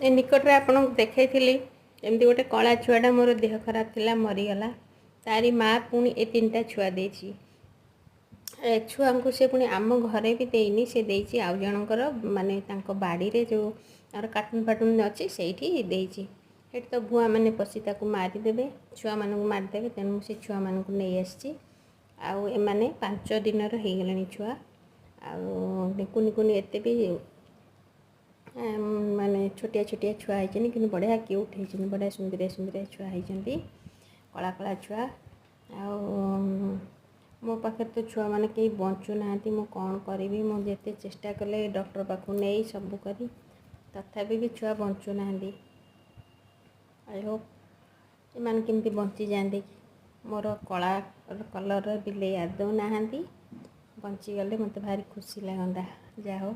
ए निकटରେ ଆପଣଙ୍କୁ ଦେଖେଇଥିଲି एमती गोटे कला छुआटा मोर देह खराब थिला मरीगला तारी माँ पुणी ए 3टा छुआ देछि छुआ को से पुणी आम घरे भी देनी से देछि आउ जनकर माने तांको बाड़ी रे जो और कार्टून फाटून अच्छी से देछि हेट तो भुआ मैंने पशि ताको मारिदेवे छुआ मानू मारिदेवे तेणु से छुआ मानू नहीं आसी आउ एमाने 5 दिन होगले छुआ आउ कुनी एते भी माने छोटिया छोटिया छुआ होती कि बढ़िया क्यूट होती बढ़िया सुंदरिया सुंदरिया छुआ होती कला कला छुआ आ मो पाखे तो छुआ मैंने कहीं बचु ना मु कौन करी मुझे चेष्टा कले डॉक्टर पाक नहीं सब करी तथापि भी छुआ बचु ना आई होप एम केमती बंची जाते मोर कला कलर बिले आदौ ना बंचीगले मत भारी खुशी लगता जा हो।